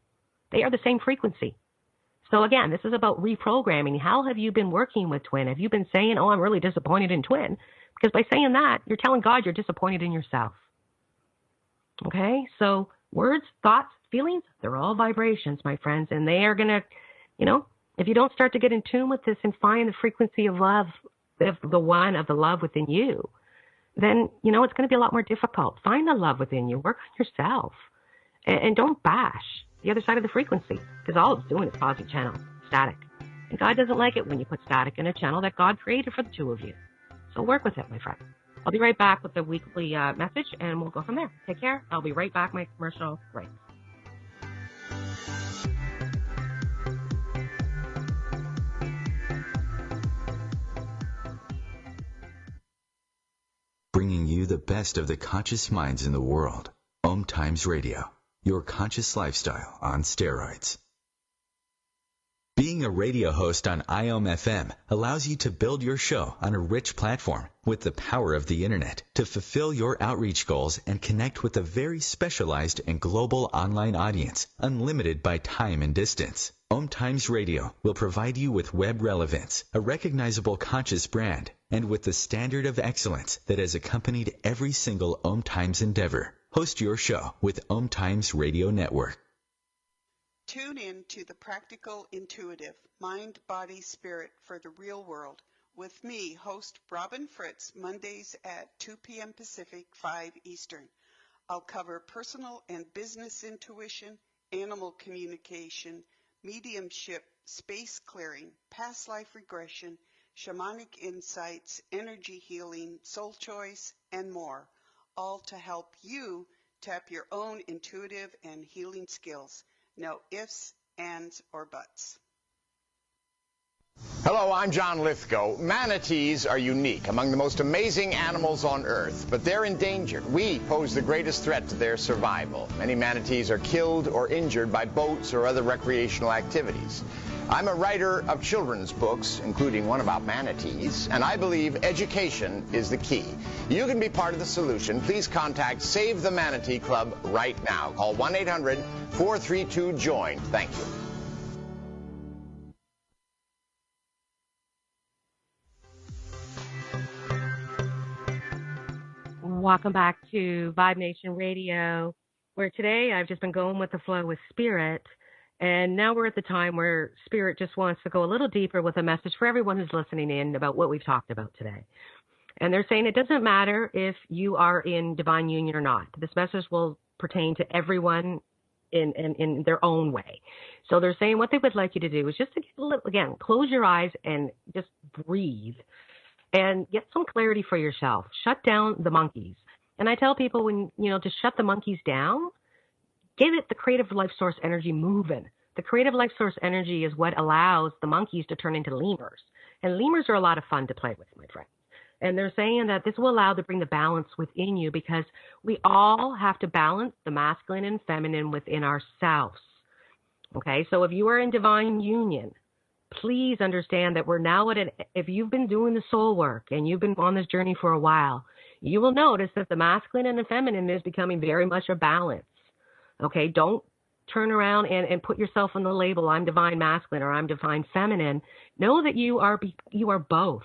They are the same frequency. So again, this is about reprogramming. How have you been working with twin? Have you been saying, oh, I'm really disappointed in twin? Because by saying that, you're telling God you're disappointed in yourself. Okay? So words, thoughts, feelings, they're all vibrations, my friends. And they are going to, if you don't start to get in tune with this and find the frequency of love, of the love within you, then, it's going to be a lot more difficult. Find the love within you. Work on yourself. And don't bash the other side of the frequency, because all it's doing is causing channel static. And God doesn't like it when you put static in a channel that God created for the two of you. So work with it, my friend. I'll be right back with the weekly message, and we'll go from there. Take care. I'll be right back, my commercial break. Bringing you the best of the conscious minds in the world. OMTimes Radio, your conscious lifestyle on steroids. Being a radio host on IOM-FM allows you to build your show on a rich platform with the power of the internet to fulfill your outreach goals and connect with a very specialized and global online audience, unlimited by time and distance. OMTimes Radio will provide you with web relevance, a recognizable conscious brand, and with the standard of excellence that has accompanied every single OMTimes endeavor. Host your show with OMTimes Radio Network. Tune in to the Practical Intuitive, Mind, Body, Spirit for the Real World with me, host Robin Fritz, Mondays at 2 p.m. Pacific, 5 Eastern. I'll cover personal and business intuition, animal communication, mediumship, space clearing, past life regression, shamanic insights, energy healing, soul choice, and more, all to help you tap your own intuitive and healing skills. No ifs, ands, or buts. Hello, I'm John Lithgow. Manatees are unique, among the most amazing animals on Earth, but they're endangered. We pose the greatest threat to their survival. Many manatees are killed or injured by boats or other recreational activities. I'm a writer of children's books, including one about manatees, and I believe education is the key. You can be part of the solution. Please contact Save the Manatee Club right now. Call 1-800-432-JOIN. Thank you. Welcome back to Vibe Nation Radio, where today I've just been going with the flow with Spirit. And now we're at the time where Spirit just wants to go a little deeper with a message for everyone who's listening in about what we've talked about today. And they're saying it doesn't matter if you are in divine union or not. This message will pertain to everyone in their own way. So they're saying what they would like you to do is just to get a little, again, close your eyes and just breathe and get some clarity for yourself. Shut down the monkeys. And I tell people to shut the monkeys down, give it the creative life source energy moving. The creative life source energy is what allows the monkeys to turn into lemurs. And lemurs are a lot of fun to play with, my friend. And they're saying that this will allow to bring the balance within you because we all have to balance the masculine and feminine within ourselves. Okay, so if you are in divine union, please understand that we're now if you've been doing the soul work and you've been on this journey for a while, you will notice that the masculine and the feminine is becoming very much a balance. Okay, don't turn around and put yourself on the label, I'm divine masculine or I'm divine feminine. Know that you are both.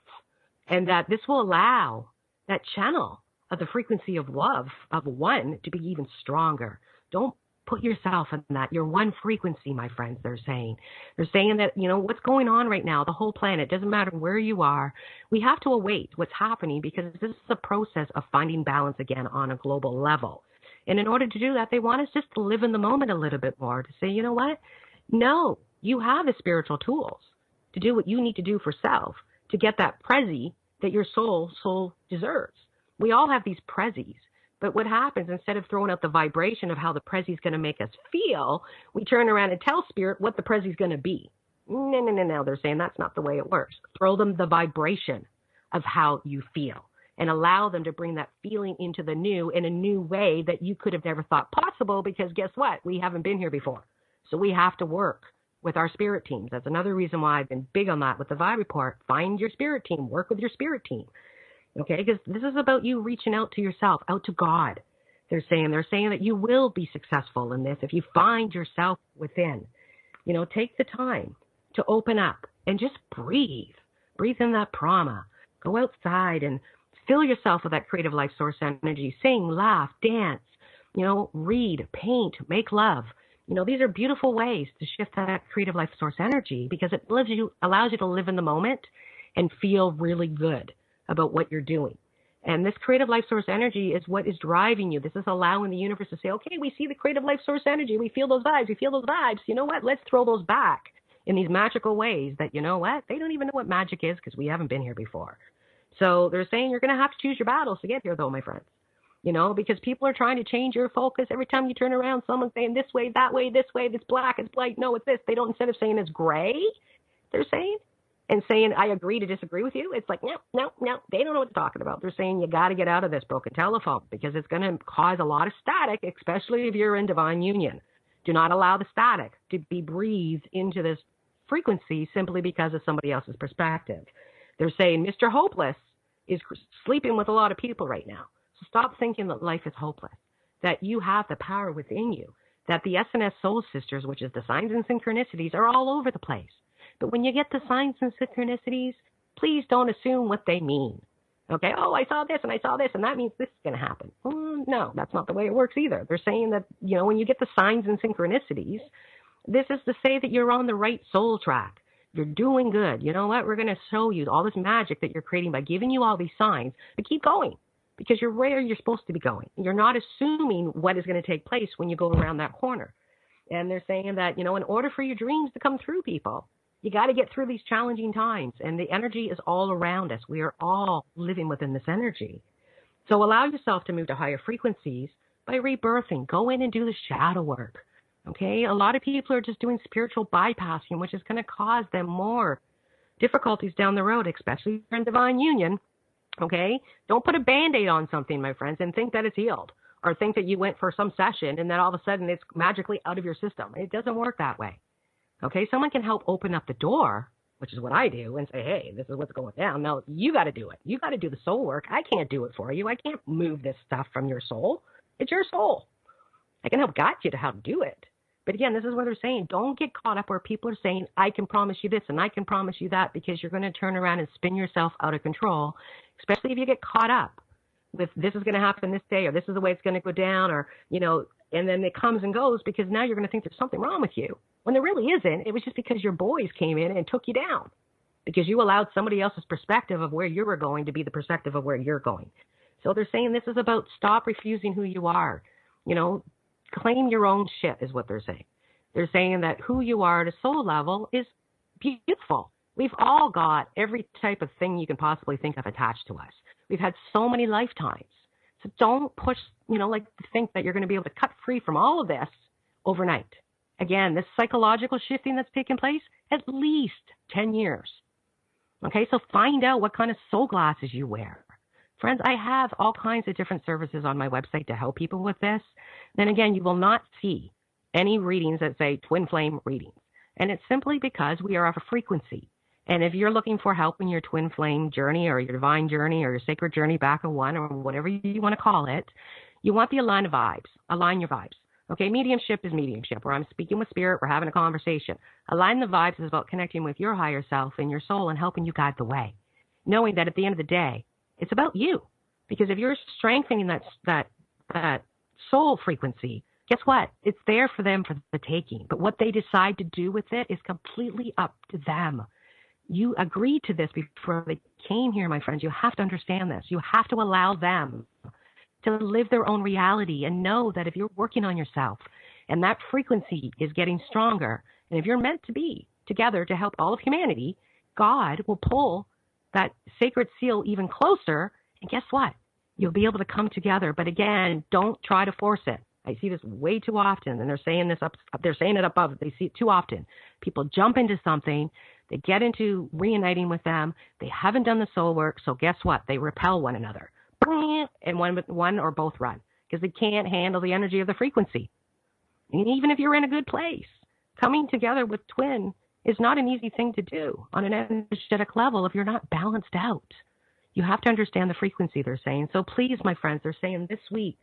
And that this will allow that channel of the frequency of love of one to be even stronger. Don't put yourself in that. You're one frequency, my friends, they're saying. They're saying that, what's going on right now, the whole planet, doesn't matter where you are, we have to await what's happening because this is a process of finding balance again on a global level. And in order to do that, they want us just to live in the moment a little bit more, to say, you know what? No, you have the spiritual tools to do what you need to do for self, to get that prezi that your soul deserves. We all have these prezis. But what happens, instead of throwing out the vibration of how the prezi is going to make us feel, we turn around and tell spirit what the prezi is going to be. No. They're saying that's not the way it works. Throw them the vibration of how you feel and allow them to bring that feeling into the new in a new way that you could have never thought possible because guess what? We haven't been here before. So we have to work with our spirit teams. That's another reason why I've been big on that with the Vibe Report. Find your spirit team. Work with your spirit team. Okay? Because this is about you reaching out to yourself, out to God. They're saying that you will be successful in this if you find yourself within. Take the time to open up and just breathe. Breathe in that prana. Go outside and fill yourself with that creative life source energy. Sing, laugh, dance, read, paint, make love. These are beautiful ways to shift that creative life source energy because it allows you to live in the moment and feel really good about what you're doing. And this creative life source energy is what is driving you. This is allowing the universe to say, okay, we see the creative life source energy. We feel those vibes. You know what? Let's throw those back in these magical ways that, they don't even know what magic is because we haven't been here before. So they're saying you're going to have to choose your battles to get here, though, my friends. Because people are trying to change your focus. Every time you turn around, someone's saying this way, that way, this way, it's black, it's white, no, it's this. They don't, instead of saying it's gray, they're saying, and saying, I agree to disagree with you. It's like, no. They don't know what they're talking about. They're saying you got to get out of this broken telephone because it's going to cause a lot of static, especially if you're in divine union. Do not allow the static to be breathed into this frequency simply because of somebody else's perspective. They're saying Mr. Hopeless is sleeping with a lot of people right now. So stop thinking that life is hopeless, that you have the power within you, that the SNS Soul Sisters, which is the signs and synchronicities, are all over the place. But when you get the signs and synchronicities, please don't assume what they mean. Okay, I saw this, and that means this is going to happen. No, that's not the way it works either. They're saying that, when you get the signs and synchronicities, this is to say that you're on the right soul track. You're doing good. You know what? We're going to show you all this magic that you're creating by giving you all these signs, but keep going. Because you're where you're supposed to be going. You're not assuming what is going to take place when you go around that corner. And they're saying that, in order for your dreams to come true, people, you got to get through these challenging times. And the energy is all around us. We are all living within this energy. So allow yourself to move to higher frequencies by rebirthing. Go in and do the shadow work. Okay? A lot of people are just doing spiritual bypassing, which is going to cause them more difficulties down the road, especially if you're in divine union. Okay? Don't put a Band-Aid on something, my friends, and think that it's healed. Or think that you went for some session and then all of a sudden it's magically out of your system. It doesn't work that way. Okay? Someone can help open up the door, which is what I do, and say, hey, this is what's going down. Now, you got to do it. You got to do the soul work. I can't do it for you. I can't move this stuff from your soul. It's your soul. I can help guide you to how to do it. But again, this is what they're saying. Don't get caught up where people are saying, I can promise you this and I can promise you that, because you're going to turn around and spin yourself out of control, especially if you get caught up with this is going to happen this day or this is the way it's going to go down or, and then it comes and goes because now you're going to think there's something wrong with you when there really isn't. It was just because your boys came in and took you down. because you allowed somebody else's perspective of where you were going to be the perspective of where you're going. So they're saying this is about stop refusing who you are. Claim your own shit is what they're saying. They're saying that who you are at a soul level is beautiful. We've all got every type of thing you can possibly think of attached to us. We've had so many lifetimes. So don't push, think that you're going to be able to cut free from all of this overnight. Again, this psychological shifting that's taken place, at least 10 years. Okay, so find out what kind of soul glasses you wear. Friends, I have all kinds of different services on my website to help people with this. Then again, you will not see any readings that say twin flame readings. And it's simply because we are of a frequency. And if you're looking for help in your twin flame journey or your divine journey or your sacred journey back in one or whatever you want to call it, you want the align your vibes. Okay, mediumship is mediumship, where I'm speaking with spirit, we're having a conversation. Align the vibes is about connecting with your higher self and your soul and helping you guide the way. Knowing that at the end of the day, it's about you. Because if you're strengthening that soul frequency, guess what? It's there for them for the taking. But what they decide to do with it is completely up to them. You agreed to this before they came here, my friends. You have to understand this. You have to allow them to live their own reality and know that if you're working on yourself and that frequency is getting stronger, and if you're meant to be together to help all of humanity, God will pull that sacred seal even closer. And guess what? You'll be able to come together. But again, don't try to force it. I see this way too often, and they're saying this they're saying it above. They see it too often. People jump into something, they get into reuniting with them. They haven't done the soul work, so guess what? They repel one another, and one or both run because they can't handle the energy of the frequency. And even if you're in a good place, coming together with twin is not an easy thing to do on an energetic level if you're not balanced out. You have to understand the frequency, they're saying. So please, my friends, they're saying this week,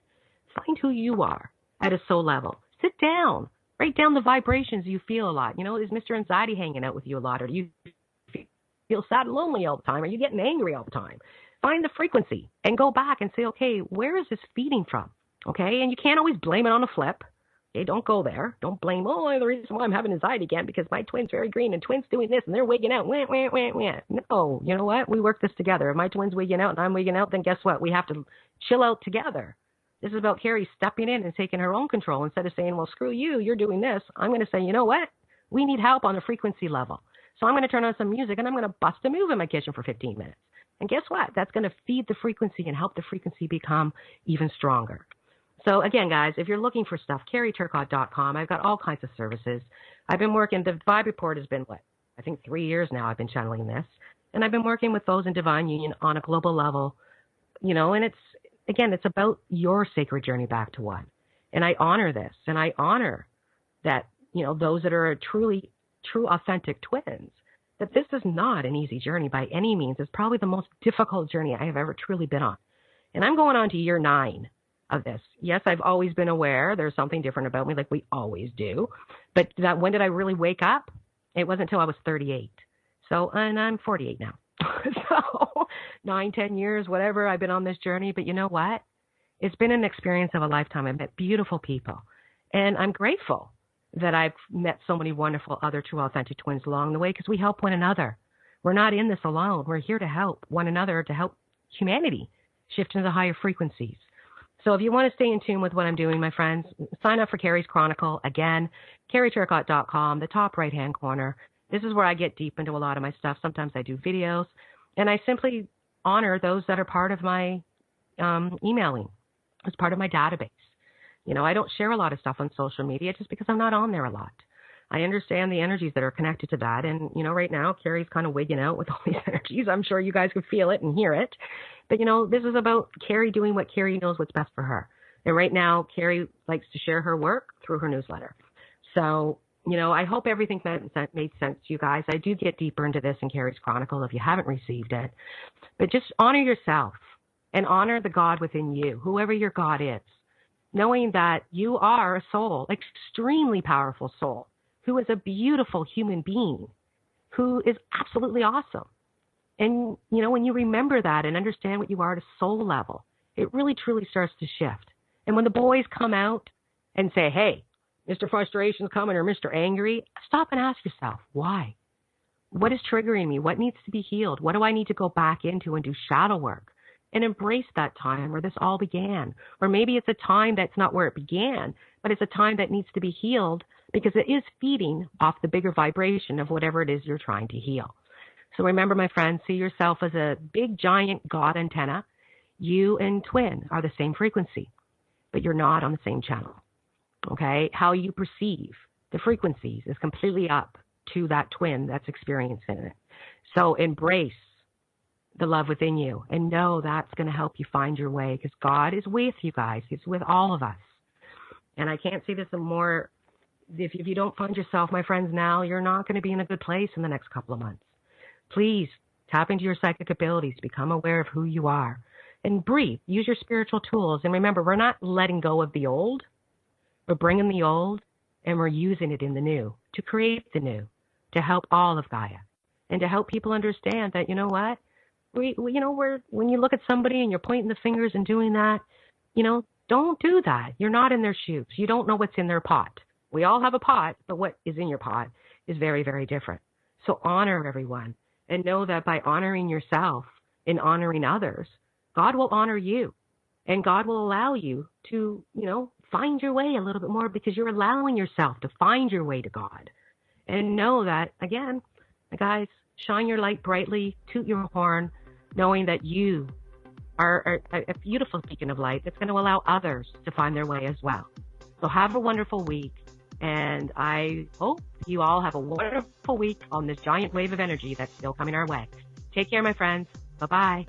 find who you are at a soul level. Sit down. Write down the vibrations you feel a lot. Is Mr. Anxiety hanging out with you a lot? Or do you feel sad and lonely all the time? Are you getting angry all the time? Find the frequency and go back and say, okay, where is this feeding from? Okay, and you can't always blame it on a flip. Okay, don't go there. Don't blame, the reason why I'm having anxiety again because my twin's very green and twin's doing this and they're wigging out. Wah, wah, wah, wah. No, you know what? We work this together. If my twin's wigging out and I'm wigging out, then guess what? We have to chill out together. This is about Carrie stepping in and taking her own control. Instead of saying, well, screw you, you're doing this. I'm going to say, you know what? We need help on the frequency level. So I'm going to turn on some music and I'm going to bust a move in my kitchen for 15 minutes. And guess what? That's going to feed the frequency and help the frequency become even stronger. So again, guys, if you're looking for stuff, carrieturcott.com. I've got all kinds of services. I've been working, the Vibe Report has been, I think 3 years now I've been channeling this. And I've been working with those in Divine Union on a global level, and it's about your sacred journey back to one. And I honor this. And I honor that, those that are true, authentic twins, that this is not an easy journey by any means. It's probably the most difficult journey I have ever truly been on. And I'm going on to year 9 of this. Yes, I've always been aware there's something different about me, like we always do. But when did I really wake up? It wasn't until I was 38. So, and I'm 48 now. So 9-10 years, whatever, I've been on this journey. But you know what? It's been an experience of a lifetime. I've met beautiful people. And I'm grateful that I've met so many wonderful other true authentic twins along the way because we help one another. We're not in this alone. We're here to help one another, to help humanity shift into the higher frequencies. So if you want to stay in tune with what I'm doing, my friends, sign up for Carrie's Chronicle. Again, carrieturcott.com, the top right-hand corner. This is where I get deep into a lot of my stuff. Sometimes I do videos. And I simply honor those that are part of my emailing as part of my database. I don't share a lot of stuff on social media just because I'm not on there a lot. I understand the energies that are connected to that. And, right now, Carrie's kind of wigging out with all these energies. I'm sure you guys could feel it and hear it. But, this is about Carrie doing what Carrie knows what's best for her. And right now, Carrie likes to share her work through her newsletter. So, I hope everything made sense to you guys. I do get deeper into this in Carrie's Chronicle if you haven't received it. But just honor yourself and honor the God within you, whoever your God is, knowing that you are a soul, extremely powerful soul, who is a beautiful human being, who is absolutely awesome. And, when you remember that and understand what you are at a soul level, it really, truly starts to shift. And when the boys come out and say, hey, Mr. Frustration's coming or Mr. Angry, stop and ask yourself, why? What is triggering me? What needs to be healed? What do I need to go back into and do shadow work and embrace that time where this all began? Or maybe it's a time that's not where it began, but it's a time that needs to be healed because it is feeding off the bigger vibration of whatever it is you're trying to heal. So remember, my friends, see yourself as a big, giant God antenna. You and twin are the same frequency, but you're not on the same channel. Okay? How you perceive the frequencies is completely up to that twin that's experiencing it. So embrace the love within you and know that's going to help you find your way, because God is with you guys. He's with all of us. And I can't say this more. If you don't find yourself, my friends, now, you're not going to be in a good place in the next couple of months. Please tap into your psychic abilities, become aware of who you are, and breathe. Use your spiritual tools. And remember, we're not letting go of the old. We're bringing the old and we're using it in the new to create the new, to help all of Gaia, and to help people understand that, you know what, when you look at somebody and you're pointing the fingers and doing that, don't do that. You're not in their shoes. You don't know what's in their pot. We all have a pot, but what is in your pot is very, very different. So honor everyone and know that by honoring yourself and honoring others, God will honor you, and God will allow you to, find your way a little bit more, because you're allowing yourself to find your way to God. And know that, again, guys, shine your light brightly, toot your horn, knowing that you are a beautiful beacon of light that's going to allow others to find their way as well. So have a wonderful week, and I hope you all have a wonderful week on this giant wave of energy that's still coming our way. Take care, my friends. Bye-bye.